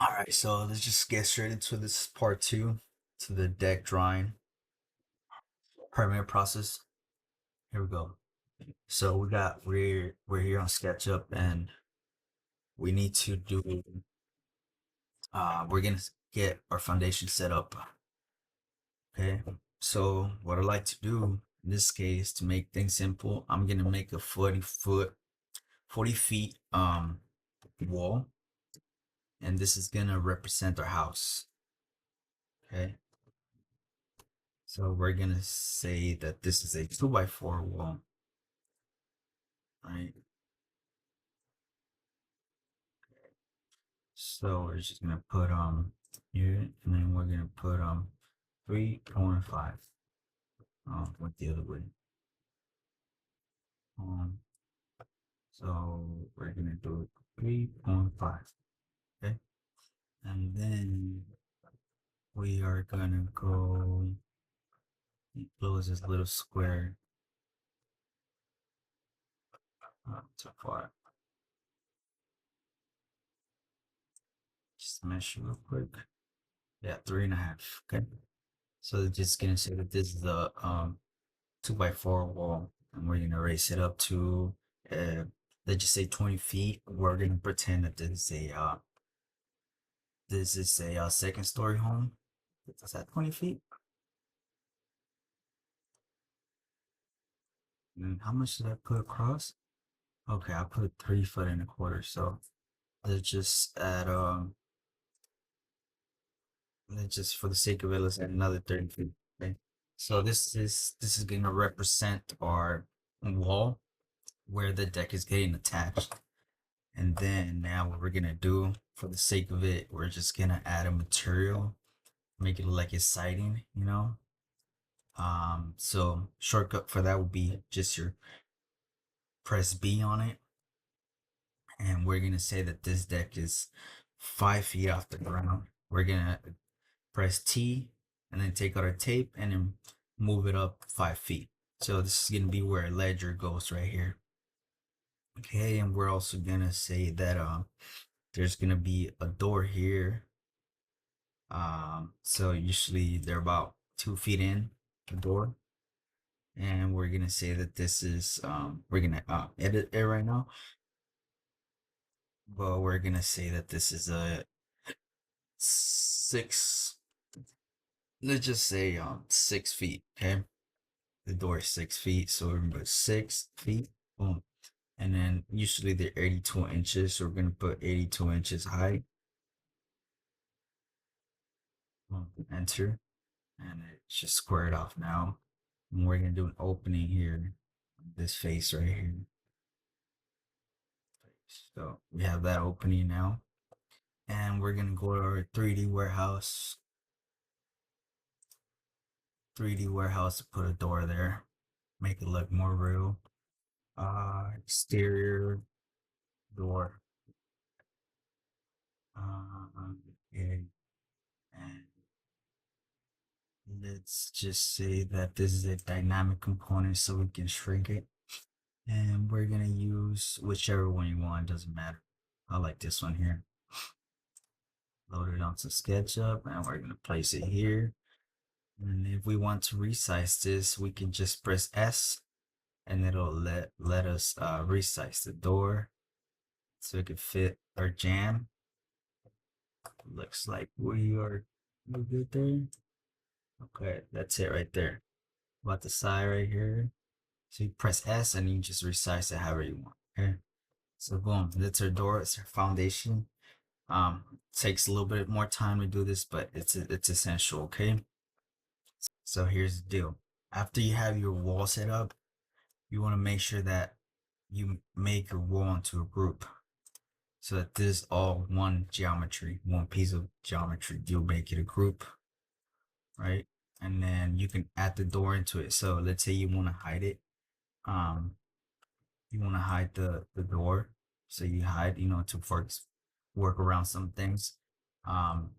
All right, so let's just get straight into this part two to the deck drawing permanent process. Here we go. So we're here on SketchUp and we need to do we're gonna get our foundation set up. Okay. So what I like to do in this case to make things simple, I'm gonna make a 40 feet wall, and this is gonna represent our house. Okay. So we're gonna say that this is a 2x4 wall, right? So we're just gonna put here, and then we're gonna put 3.5 went the other way. Um, so we're gonna do 3.5, okay, and then we are gonna go close this little square. Too far. Just measure real quick. Yeah, 3.5. Okay. So it's just gonna say that this is the 2x4 wall, and we're gonna raise it up to uh let's just say 20 feet. We're gonna pretend that this is a second story home. Is that 20 feet? And how much did I put across? Okay, I put 3.25 feet. So let's just add let's just for the sake of it, let's add another 30 feet. Okay. So this is gonna represent our wall where the deck is getting attached. And then now what we're gonna do for the sake of it, we're just gonna add a material, make it look like it's siding, you know? So shortcut for that would be just your press B on it. And we're gonna say that this deck is 5 feet off the ground. We're gonna press T and then take out our tape and then move it up 5 feet. So this is gonna be where a ledger goes right here. Okay, and we're also gonna say that there's gonna be a door here. So usually they're about 2 feet in the door. And we're gonna say that this is we're gonna edit it right now, but we're gonna say that this is a 6, let's just say 6 feet. Okay, the door is 6 feet, so we're gonna put 6 feet, boom. And then usually they're 82 inches, so we're gonna put 82 inches high. Boom, enter, and it's just squared off now. And we're gonna do an opening here, this face right here. So we have that opening now. And we're gonna go to our 3D warehouse. 3D warehouse to put a door there. Make it look more real. Exterior door. Okay. And let's just say that this is a dynamic component so we can shrink it. And we're gonna use whichever one you want, doesn't matter. I like this one here. Load it onto SketchUp and we're gonna place it here. And if we want to resize this, we can just press S and it'll let us resize the door so it can fit our jam. Looks like we are good there. Okay, that's it right there. About the side right here. So you press S and you just resize it however you want. Okay. So boom, that's our door, it's our foundation. Takes a little bit more time to do this, but it's essential, okay? So here's the deal. After you have your wall set up, you want to make sure that you make your wall into a group so that this is all one geometry, one piece of geometry. You'll make it a group, right? And then you can add the door into it. So let's say you want to hide it. Um, you want to hide the door. So you hide, to work around some things. Um,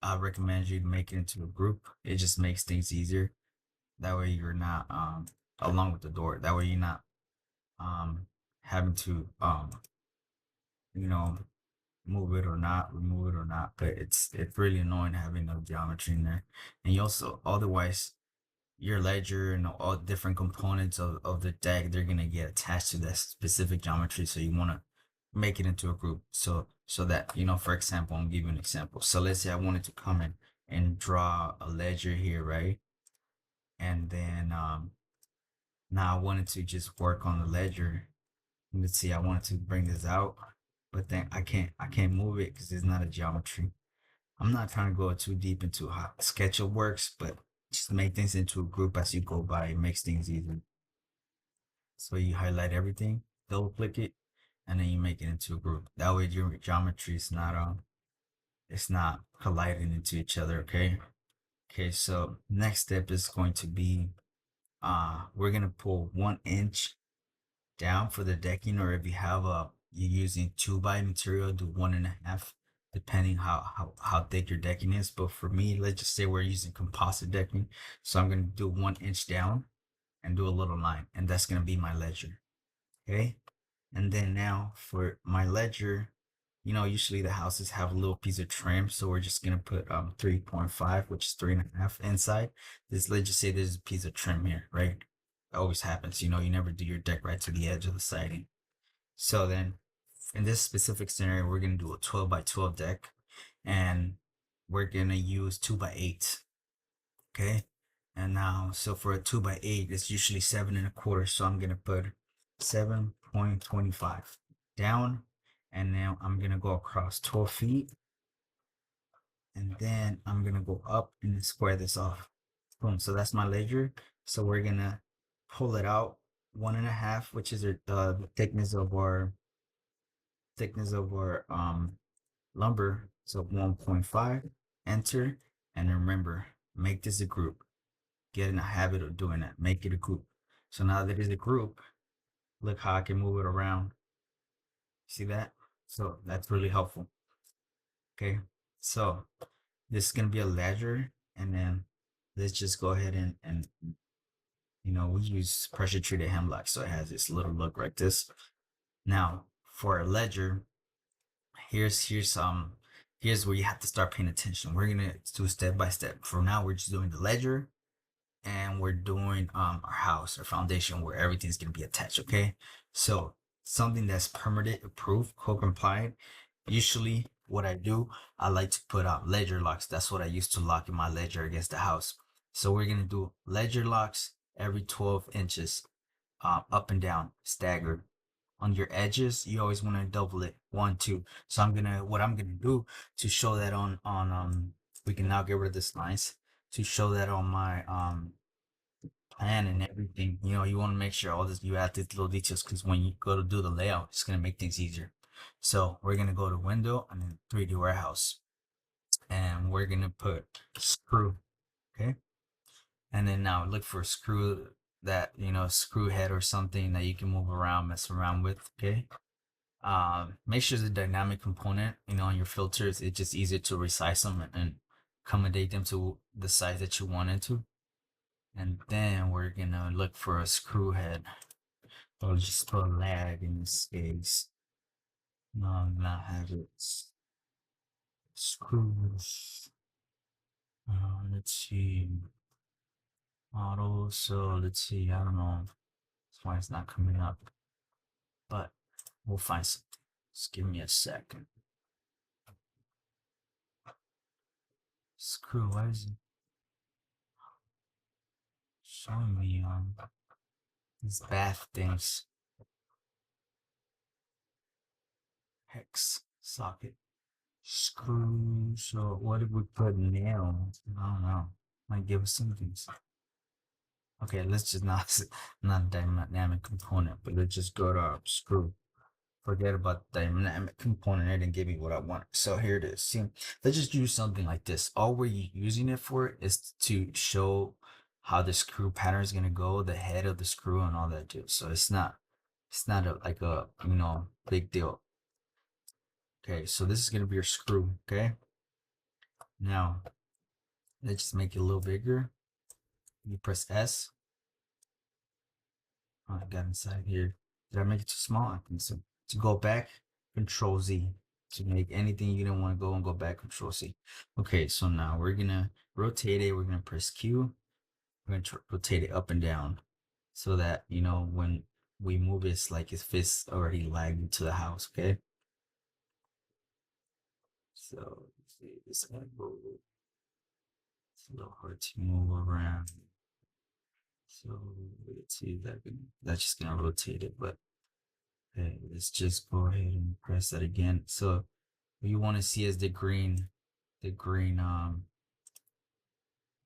I recommend you to make it into a group. It just makes things easier. That way you're not along with the door. That way you're not having to you know move it or not, remove it or not. But it's really annoying having no geometry in there. And you also otherwise your ledger and all different components of the deck, they're gonna get attached to that specific geometry. So you wanna make it into a group. So that, for example, I'm giving an example. So let's say I wanted to come in and draw a ledger here, right? And then now I wanted to just work on the ledger. Let's see, I wanted to bring this out, but then I can't move it because it's not a geometry. I'm not trying to go too deep into how SketchUp works, but just make things into a group as you go by. It makes things easier. So you highlight everything, double click it, and then you make it into a group. That way your geometry is not it's not colliding into each other. Okay. Okay. So next step is going to be we're gonna pull 1 inch down for the decking, or if you have you're using 2x material, do 1.5, depending how thick your decking is. But for me, let's just say we're using composite decking, so I'm gonna do 1 inch down and do a little line, and that's gonna be my ledger. Okay. And then now for my ledger, usually the houses have a little piece of trim, so we're just gonna put 3.5, which is 3.5 inside this. Let's just say there's a piece of trim here, right? It always happens. You never do your deck right to the edge of the siding. So then in this specific scenario, we're gonna do a 12 by 12 deck, and we're gonna use 2x8. Okay. And now, so for a 2x8, it's usually 7.25. So I'm gonna put 7.25 down, and now I'm gonna go across 12 feet, and then I'm gonna go up and square this off. Boom. So that's my ledger. So we're gonna pull it out 1.5, which is the thickness of our lumber. So 1.5, enter, and remember, make this a group. Get in a habit of doing that. Make it a group. So now that it's a group, look how I can move it around. See that? So that's really helpful. Okay. So this is gonna be a ledger, and then let's just go ahead and we use pressure treated hemlock, so it has this little look like this. Now for a ledger, here's where you have to start paying attention. We're gonna do step by step. For now, we're just doing the ledger, and we're doing our house, our foundation, where everything's gonna be attached. Okay. So something that's permitted, approved, code compliant. Usually what I do, I like to put out ledger locks. That's what I used to lock in my ledger against the house. So we're gonna do ledger locks every 12 inches, up and down, staggered. On your edges, you always want to double it, 1, 2. So what I'm gonna do to show that on we can now get rid of this lines, to show that on my plan and everything. You want to make sure all this, you add these little details, because when you go to do the layout, it's gonna make things easier. So we're gonna go to window and then 3D warehouse, and we're gonna put screw. Okay. And then now look for a screw that, screw head or something that you can move around, mess around with. Okay. Make sure it's a dynamic component, on your filters. It's just easier to resize them and accommodate them to the size that you want it to. And then we're gonna look for a screw head. Or just put a lag in this case. No, I'm not have it. Screws. Let's see. Model. So let's see. I don't know. That's why it's not coming up. But we'll find something. Just give me a second. Screw. Why is it showing me these bath things? Hex socket. Screw. So what if we put nail? I don't know. Might give us some things. Okay, let's just not dynamic component, but let's just go to our screw. Forget about the dynamic component. It didn't give me what I want. So here it is. See, let's just use something like this. All we're using it for is to show how the screw pattern is gonna go, the head of the screw and all that too. So it's not like a big deal. Okay, so this is gonna be your screw. Okay. Now let's just make it a little bigger. You press S. Oh, I got inside here. Did I make it too small? I think so. To go back, Control Z. to make anything you didn't want to go back, Control C. Okay, so now we're gonna rotate it. We're gonna press Q. We're gonna rotate it up and down so that when we move it, it's like if it's already lagged into the house. Okay. So let's see, this angle. It's a little hard to move around. So let's see that that's just gonna rotate it, but okay, let's just go ahead and press that again. So what you want to see is the green, the green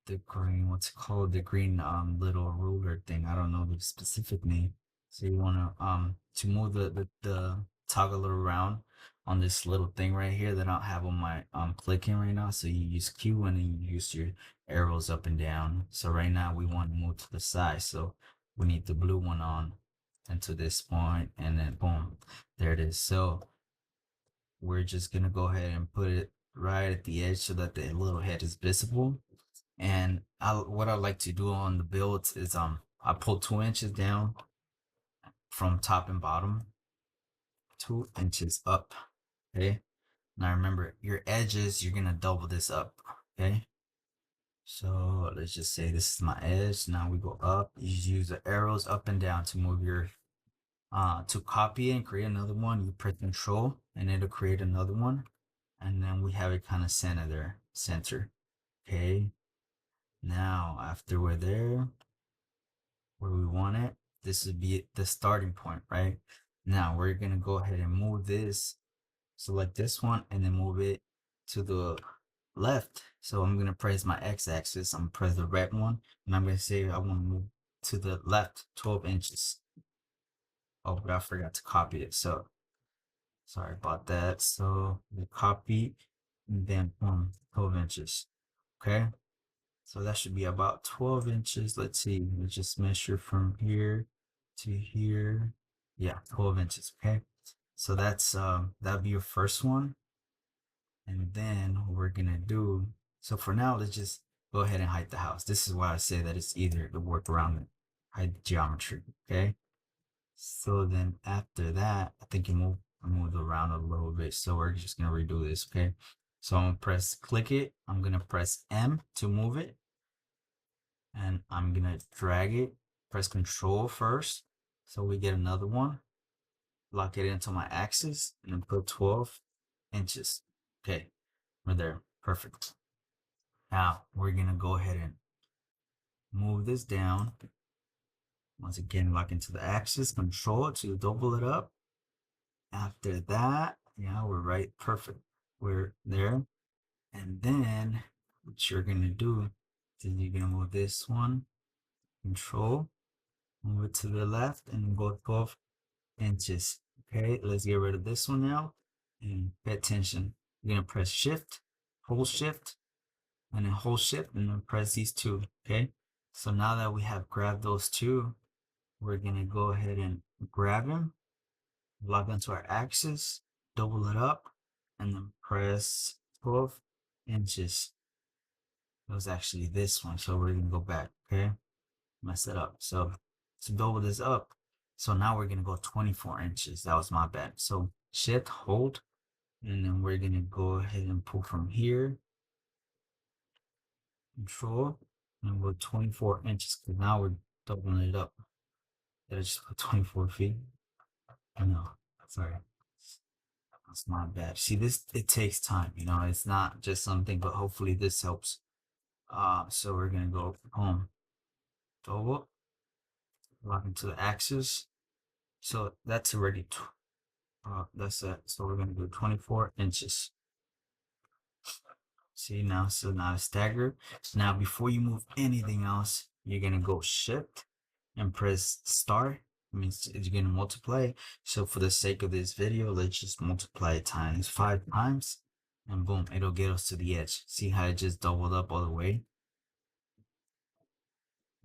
the green, what's it called, the green little ruler thing. I don't know the specific name. So you want to move the toggle around on this little thing right here that I don't have on my clicking right now. So you use Q and then you use your arrows up and down. So right now we want to move to the side, so we need the blue one on and to this point, and then boom, there it is. So we're just gonna go ahead and put it right at the edge so that the little head is visible. And what I like to do on the builds is I pull 2 inches down from top and bottom, 2 inches up. Okay. Now remember, your edges, you're gonna double this up. Okay. So let's just say this is my edge. Now we go up. You use the arrows up and down to move your to copy and create another one. You press Control and it'll create another one. And then we have it kind of center there. Center. Okay. Now after we're there, where we want it, this would be the starting point, right? Now we're gonna go ahead and move this, select this one, and then move it to the left. So I'm gonna press my x-axis, I'm gonna press the red one, and I'm gonna say I want to move to the left 12 inches. Oh, but I forgot to copy it, so sorry about that. So we copy and then 12 inches. Okay. So that should be about 12 inches. Let's see, let's just measure from here to here. Yeah, 12 inches, okay? So that's that'll be your first one. And then what we're gonna do, so for now, let's just go ahead and height the house. This is why I say that it's either to work around the height geometry, okay? So then after that, I think I moved around a little bit. So we're just gonna redo this, okay? So I'm gonna click it. I'm gonna press M to move it. And I'm gonna drag it, press Control first, so we get another one, lock it into my axis, and then put 12 inches. Okay, we're there, perfect. Now we're gonna go ahead and move this down. Once again, lock into the axis, Control to double it up. After that, yeah, we're right, perfect. We're there. And then what you're gonna do is you're gonna move this one, Control, move it to the left, and go 12 inches. Okay, let's get rid of this one now and pay attention. You're gonna press shift, and then hold shift, and then press these two. Okay, so now that we have grabbed those two, we're gonna go ahead and grab them, log onto our axis, double it up, and then press 12 inches. It was actually this one, so we're gonna go back. Okay, mess it up. So to double this up, so now we're gonna go 24 inches. That was my bad. So shift, hold, and then we're gonna go ahead and pull from here, Control, and go 24 inches, because now we're doubling it up. Did I just put 24 feet? I know, sorry. That's not bad. See, this, it takes time, it's not just something, but hopefully this helps. So we're gonna go home, double, lock into the axis. So that's already that's it. So we're gonna do 24 inches. See now, so now it's staggered. So now before you move anything else, you're gonna go shift and press start. It means you're gonna multiply. So for the sake of this video, let's just multiply it times 5 times, and boom, it'll get us to the edge. See how it just doubled up all the way?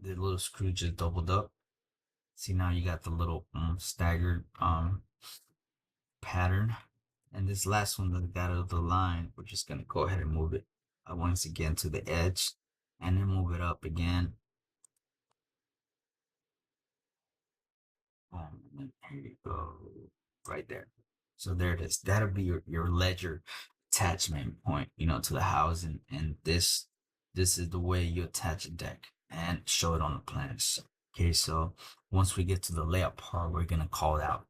The little screw just doubled up. See, now you got the little staggered pattern. And this last one that got out of the line, we're just gonna go ahead and move it once again to the edge, and then move it up again. And here you go, right there. So there it is. That'll be your ledger attachment point, to the house. And this is the way you attach a deck and show it on the plans. Okay, so once we get to the layout part, we're gonna call out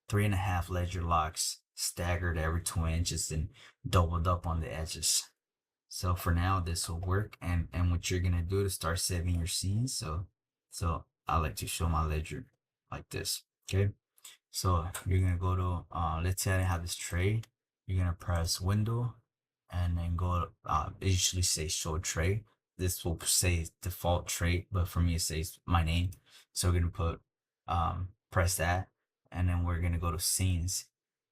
3.5 ledger locks staggered every 2 inches and doubled up on the edges. So for now, this will work. And what you're gonna do to start saving your scenes. So I like to show my ledger like this. Okay. So you're gonna go to let's say I have this tray. You're gonna press window and then go it usually say show tray. This will say default tray, but for me it says my name. So we're gonna put press that, and then we're gonna go to scenes.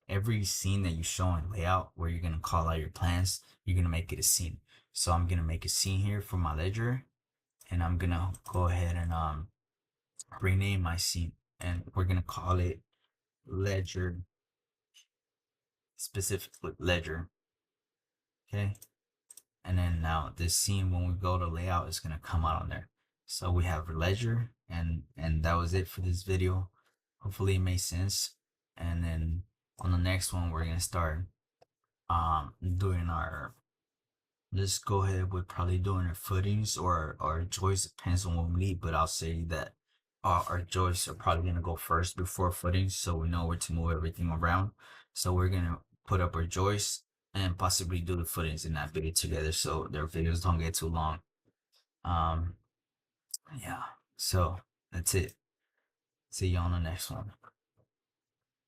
Every scene that you show in layout where you're gonna call out your plans, you're gonna make it a scene. So I'm gonna make a scene here for my ledger, and I'm gonna go ahead and rename my scene, and we're gonna call it ledger, specifically ledger. Okay. And then now this scene, when we go to layout, is going to come out on there. So we have ledger, and that was it for this video. Hopefully it made sense. And then on the next one, we're going to start doing our, let's go ahead with probably doing our footings or our joists. Depends on what we need, but I'll say that our joists are probably going to go first before footings, so we know where to move everything around. So we're going to put up our joists and possibly do the footings in that video together, so their videos don't get too long. Yeah, so that's it. See you on the next one.